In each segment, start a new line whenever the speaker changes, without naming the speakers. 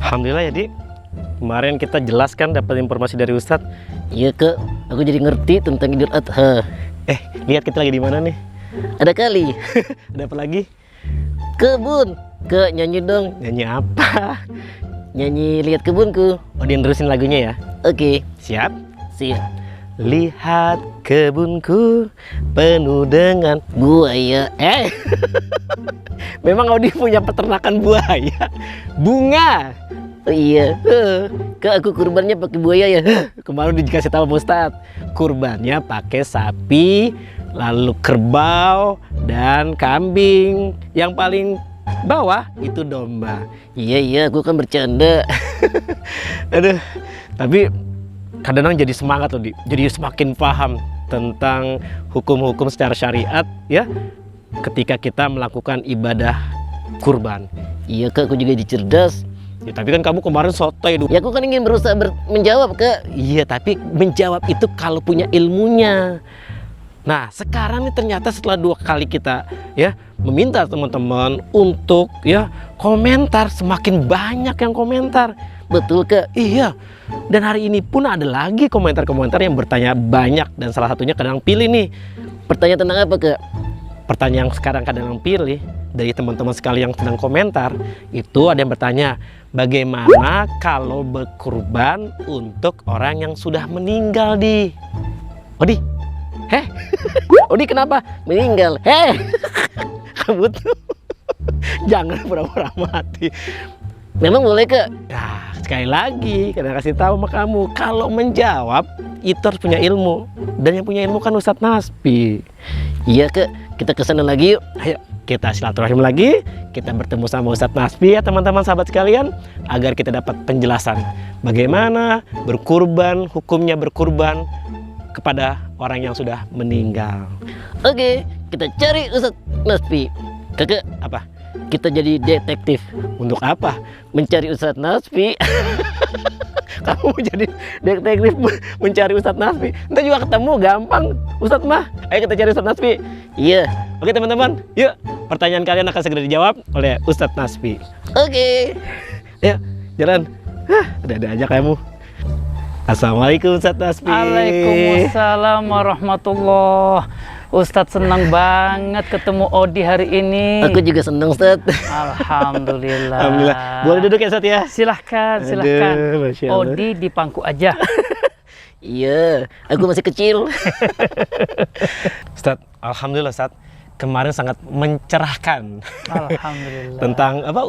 Alhamdulillah ya, Dik. Kemarin kita jelaskan dapat informasi dari Ustadz.
Iya Kak, aku jadi ngerti tentang Idul Adha.
Lihat kita lagi di mana nih?
Ada kali
Ada apa lagi?
kebun. Kak nyanyi dong.
Nyanyi apa?
Nyanyi lihat kebunku.
Oh, dia nerusin lagunya ya?
Oke,
Siap?
siap.
Lihat kebunku penuh dengan
Buaya.
Memang Odi punya peternakan buaya. Bunga.
Oh iya. Kak aku kurbannya pakai buaya ya.
Kemarin dikasih tahu Pak Ustadz, kurbannya pakai sapi, lalu kerbau dan kambing. Yang paling bawah itu domba.
Iya, aku kan bercanda.
Aduh, tapi kadang-kadang jadi semangat loh, jadi semakin paham tentang hukum-hukum secara syariat ya, ketika kita melakukan ibadah kurban.
Iya Kak, aku juga dicerdas.
Ya, tapi kan kamu kemarin sotoy.
Ya aku kan ingin berusaha menjawab Kak.
Iya, tapi menjawab itu kalau punya ilmunya. Nah, sekarang nih ternyata setelah 2 kali kita ya meminta teman-teman untuk ya komentar, semakin banyak yang komentar.
Betul Kak.
Iya. Dan hari ini pun ada lagi komentar-komentar yang bertanya banyak, dan salah satunya kadang pilih nih.
Pertanyaan tentang apa Kak?
Pertanyaan yang sekarang kadang pilih dari teman-teman sekali yang sedang komentar itu ada yang bertanya, bagaimana kalau berkurban untuk orang yang sudah meninggal di Odi?
Odi kenapa? Meninggal.
Kamu tuh jangan pura-pura mati.
Memang boleh Kak?
Nah, sekali lagi kadang kasih tahu sama kamu, kalau menjawab itu harus punya ilmu, dan yang punya ilmu kan Ustadz Naspi.
Iya Kak, kita kesana lagi yuk.
Ayo kita silaturahim lagi, kita bertemu sama Ustadz Naspi ya teman-teman sahabat sekalian, agar kita dapat penjelasan bagaimana berkurban, hukumnya berkurban kepada orang yang sudah meninggal.
Oke, kita cari Ustadz Naspi. Kakak,
Apa?
kita jadi detektif.
Untuk apa?
Mencari Ustadz Naspi.
Kamu jadi detektif mencari Ustadz Naspi? Ntar juga ketemu, gampang Ustadz mah. Ayo kita cari Ustadz Naspi.
Iya.
Oke teman-teman, yuk, pertanyaan kalian akan segera dijawab oleh Ustadz Naspi.
Oke.
Ayo, jalan. Ada aja kamu. Assalamualaikum Ustadz Naspi.
Waalaikumsalam warahmatullah. Ustadz senang banget ketemu Odi hari ini.
Aku juga senang Ustadz.
Alhamdulillah.
Alhamdulillah. Boleh duduk ya Ustadz ya?
Silahkan,
Aduh,
silahkan.
Masya Allah.
Odi di pangku aja.
Iya, aku masih kecil.
Ustadz, alhamdulillah Ustadz, kemarin sangat mencerahkan.
Alhamdulillah.
Tentang apa,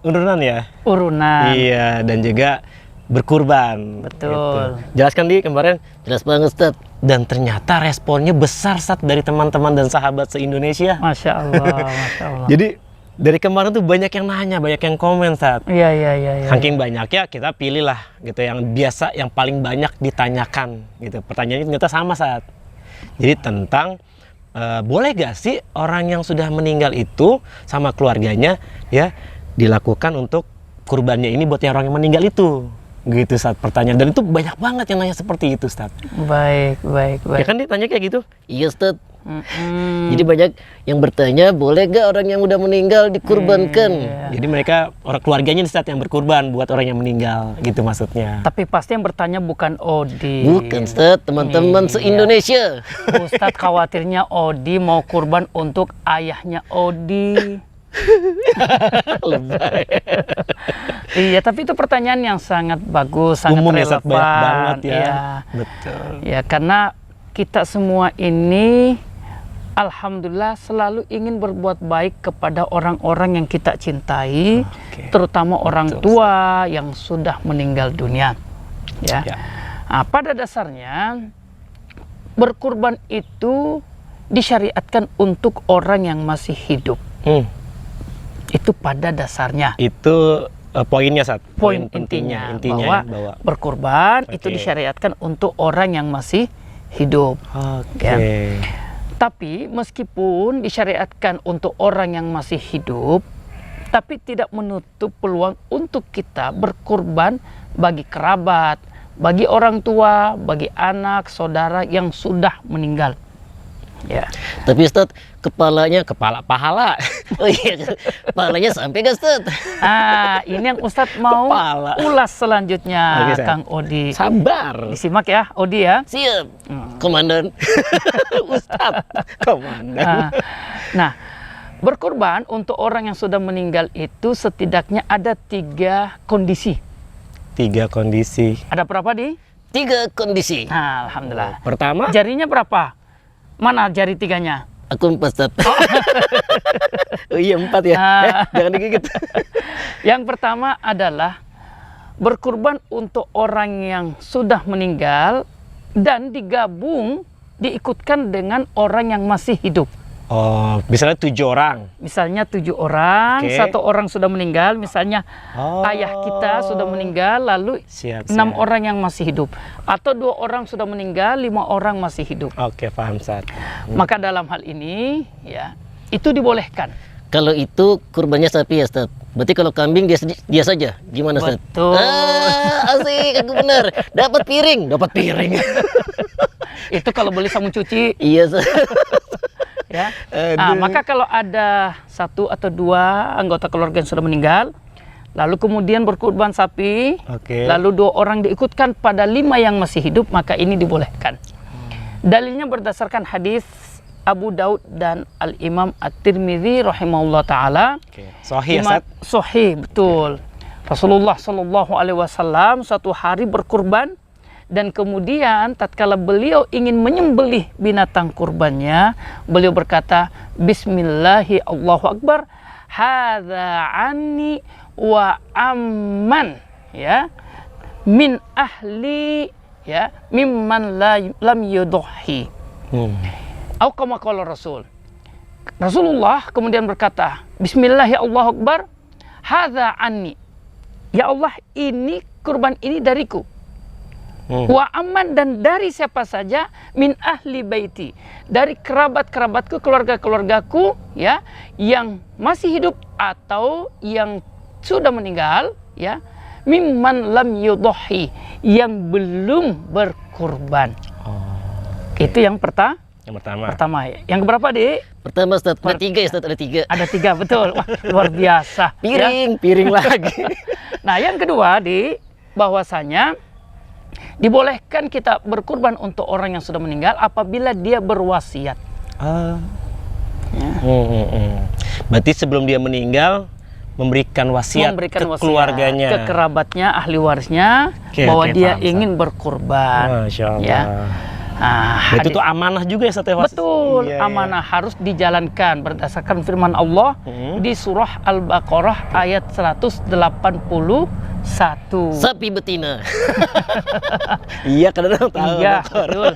urunan ya?
Urunan.
Iya, dan juga berkurban.
Betul.
Gitu. Jelaskan di kemarin.
Jelas banget Ustadz.
Dan ternyata responnya besar Ustadz dari teman-teman dan sahabat se-Indonesia.
Masya Allah, Masya Allah.
Jadi dari kemarin tuh banyak yang nanya, banyak yang komen Ustadz.
Iya.
Saking banyaknya kita pilih lah gitu yang biasa, yang paling banyak ditanyakan gitu. Pertanyaannya ternyata sama Ustadz. Jadi tentang boleh gak sih orang yang sudah meninggal itu sama keluarganya ya dilakukan untuk kurbannya ini buat yang orang yang meninggal itu. Gitu Ustadz pertanyaan, dan itu banyak banget yang nanya seperti itu Ustadz.
Baik.
Ya kan ditanya kayak gitu.
Iya Ustadz.
Mm-mm.
Jadi banyak yang bertanya, boleh gak orang yang udah meninggal dikurbankan?
Jadi mereka orang keluarganya nih Ustadz yang berkurban buat orang yang meninggal gitu maksudnya.
Tapi pasti yang bertanya bukan Odi.
Bukan Ustadz, teman-teman
Iya.
se-Indonesia.
Ustadz khawatirnya Odi mau kurban untuk ayahnya Odi.
Lebay.
Iya, tapi itu pertanyaan yang sangat bagus, sangat
Umum ya,
relevan.
Ustadz, banyak banget ya.
Iya.
Betul.
Ya, karena kita semua ini alhamdulillah selalu ingin berbuat baik kepada orang-orang yang kita cintai,
Oke.
terutama orang
Betul,
tua yang sudah meninggal dunia. Ya.
Ya.
Nah, pada dasarnya berkurban itu disyariatkan untuk orang yang masih hidup. Itu pada dasarnya.
Itu poinnya Sat.
Poin intinya bahwa,
bahwa
berkurban itu
Oke.
disyariatkan untuk orang yang masih hidup.
Oke.
Ya. Tapi meskipun disyariatkan untuk orang yang masih hidup, tapi tidak menutup peluang untuk kita berkurban bagi kerabat, bagi orang tua, bagi anak, saudara yang sudah meninggal. Ya.
Tapi Ustadz,
Kepala pahala.
Oh iya, palanya sampai gak Ustaz?
Ah, ini yang Ustadz mau
Kepala.
ulas selanjutnya,
Oke, Ustadz.
Kang Odi.
Sabar.
Disimak ya, Odi ya.
Siap, Komandan.
Ustadz. Komandan.
Nah, berkurban untuk orang yang sudah meninggal itu setidaknya ada 3 kondisi.
3 kondisi.
Ada berapa di?
3 kondisi.
Nah, alhamdulillah.
Pertama,
Jarinya berapa? Mana jari 3-nya?
Aku 4 Ustaz.
oh iya 4 ya. Jangan digigit.
Yang pertama adalah berkurban untuk orang yang sudah meninggal dan diikutkan dengan orang yang masih hidup.
Oh, misalnya 7 orang.
Misalnya 7 orang,
Oke.
1 orang sudah meninggal, misalnya
Oh.
ayah kita sudah meninggal, lalu
Siap,
6
siap.
orang yang masih hidup. Atau 2 orang sudah meninggal, 5 orang masih hidup.
Oke, paham Ustaz.
Maka dalam hal ini, ya, itu dibolehkan.
Kalau itu kurbannya sapi ya Ustaz. Berarti kalau kambing dia saja. Gimana Ustaz?
Betul.
Asik, aku benar. Dapat piring.
Itu kalau beli sabun cuci,
Iya Ustaz.
ya. Nah, maka kalau ada 1 atau 2 anggota keluarga yang sudah meninggal, lalu kemudian berkurban sapi,
Oke.
lalu 2 orang diikutkan pada 5 yang masih hidup, maka ini dibolehkan. Dalilnya berdasarkan hadis Abu Daud dan Al-Imam At-Tirmidzi rahimahullah taala.
Oke. Sahih ya, Ustaz?
Sahih, betul. Rasulullah Shallallahu alaihi wasallam suatu hari berkurban, dan kemudian tatkala beliau ingin menyembelih binatang kurbannya, beliau berkata, Bismillahi Allahu Akbar, hadza anni wa amman, ya, min ahli, ya, mimman lam yudhi. Atau kama qala Rasul. Rasulullah kemudian berkata, Bismillahi Allahu Akbar, hadza anni. Ya Allah, ini kurban ini dariku. Wa aman, dan dari siapa saja, min ahli baiti, dari kerabat-kerabatku, keluarga-keluargaku, ya, yang masih hidup atau yang sudah meninggal, ya, mimman lam yudhi, yang belum berkurban. Itu yang
Yang pertama.
pertama. Yang berapa, Dik?
Pertama Ustaz, ada 3 ya Ustaz, ada 3.
Ada 3, betul. Wah, luar biasa. Ya.
Piring lagi.
Nah, yang kedua, Dik, bahwasanya dibolehkan kita berkurban untuk orang yang sudah meninggal apabila dia berwasiat. Ya.
Berarti sebelum dia meninggal memberikan wasiat
Memberikan
ke
wasiat
keluarganya.
ke kerabatnya, ahli warisnya,
Oke,
bahwa
oke,
dia
paham,
ingin berkurban.
Masya Allah.
Ya. Nah,
Itu tuh amanah juga ya, Ustaz?
betul,
Iya, iya.
amanah harus dijalankan berdasarkan firman Allah di surah Al-Baqarah ayat 181.
Sapi betina.
Iya, kadang-kadang tahu.
Iya,
Baqarah.
betul.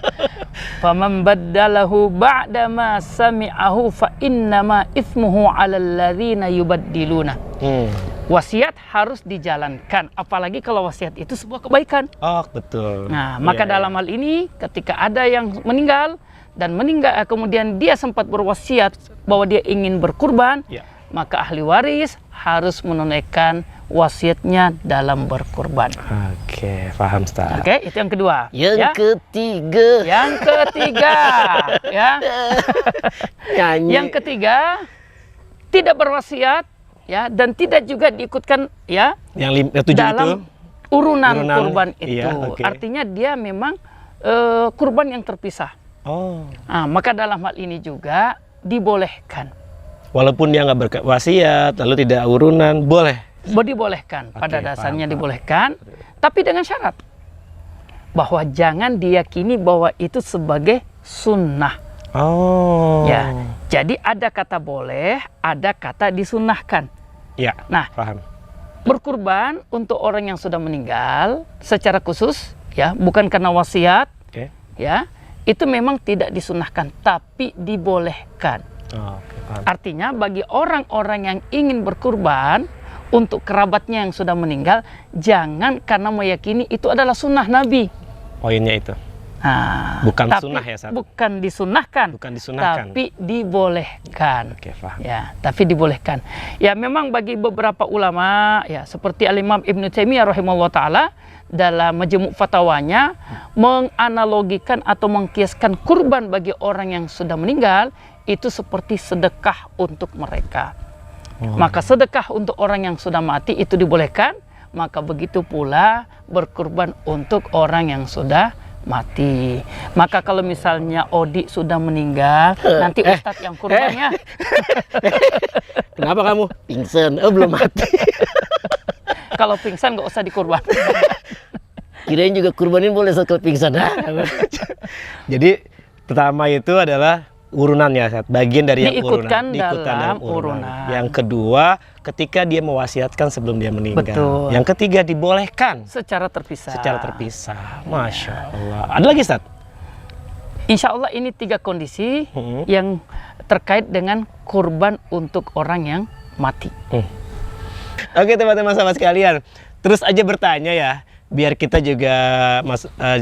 Faman baddalahu ba'da ma sami'ahu fa innama itsmuhu 'alal ladzina yubaddiluna. Wasiat harus dijalankan, apalagi kalau wasiat itu sebuah kebaikan.
Oh, betul.
Nah, maka
Iya,
dalam hal ini ketika ada yang meninggal dan kemudian dia sempat berwasiat bahwa dia ingin berkurban,
Iya.
maka ahli waris harus menunaikan wasiatnya dalam berkurban.
Oke, paham, Ustaz.
Oke, itu yang kedua.
Yang
ya.
ketiga.
Yang ketiga, ya.
Nyanyi.
Yang ketiga, tidak berwasiat, ya, dan tidak juga diikutkan, ya,
Yang 7 itu.
dalam urunan kurban itu.
iya, oke.
Artinya dia memang kurban yang terpisah.
Oh.
Nah, maka dalam hal ini juga dibolehkan.
Walaupun dia nggak berwasiat, lalu tidak urunan, boleh.
Dibolehkan, pada
Oke,
dasarnya
paham.
dibolehkan, tapi dengan syarat bahwa jangan diyakini bahwa itu sebagai sunnah.
Oh.
Ya, jadi ada kata boleh, ada kata disunahkan.
Ya,
Nah,
paham.
berkurban untuk orang yang sudah meninggal secara khusus, ya, bukan karena wasiat,
Oke.
ya, itu memang tidak disunahkan, tapi dibolehkan.
Oh, oke, paham.
Artinya bagi orang-orang yang ingin berkurban untuk kerabatnya yang sudah meninggal, jangan karena meyakini itu adalah sunnah Nabi.
Poinnya itu.
Nah,
Bukan
tapi
sunnah ya, Sat?
Bukan disunahkan.
Bukan disunahkan.
Tapi dibolehkan.
Oke, paham.
Ya, tapi dibolehkan. Ya, memang bagi beberapa ulama, ya, seperti Al-Imam Ibnu Taimiyah rahimahullah taala dalam majmu' fatwanya menganalogikan atau mengkiaskan kurban bagi orang yang sudah meninggal itu seperti sedekah untuk mereka. Maka sedekah untuk orang yang sudah mati itu dibolehkan, maka begitu pula berkurban untuk orang yang sudah mati. Maka kalau misalnya Odi sudah meninggal, nanti Ustadz yang kurbannya.
Kenapa kamu?
Pingsan, oh belum mati.
Kalau pingsan nggak usah dikurban.
Kirain juga kurbanin boleh saat kalau pingsan.
Jadi pertama itu adalah urunannya, Sat. Bagian dari yang
Diikutkan
urunan.
dalam urunan.
Yang kedua, ketika dia mewasiatkan sebelum dia meninggal.
Betul.
Yang ketiga, dibolehkan
Secara terpisah.
secara terpisah. Masya Allah. Ada lagi, Sat?
Insya Allah ini 3 kondisi yang terkait dengan kurban untuk orang yang mati.
Oke, teman-teman sahabat sekalian. Terus aja bertanya ya, biar kita juga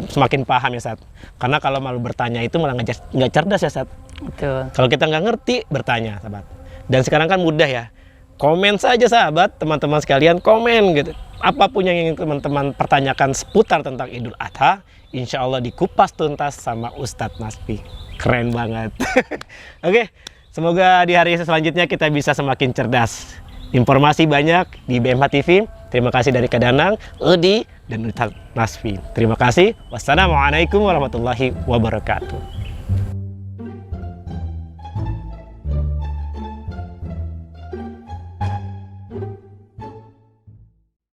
semakin paham ya, Sat. Karena kalau malu bertanya itu malah nggak cerdas ya, Sat.
Betul.
Kalau kita nggak ngerti, bertanya, sahabat. Dan sekarang kan mudah ya. Komen saja, sahabat, teman-teman sekalian, komen gitu. Apapun yang ingin teman-teman pertanyakan seputar tentang Idul Adha, insya Allah dikupas tuntas sama Ustadz Nasfi. Keren banget. Oke, semoga di hari selanjutnya kita bisa semakin cerdas. Informasi banyak di BMH TV. Terima kasih dari Kak Danang, Odi, dan Ustadz Nasfi. Terima kasih. Wassalamualaikum warahmatullahi wabarakatuh.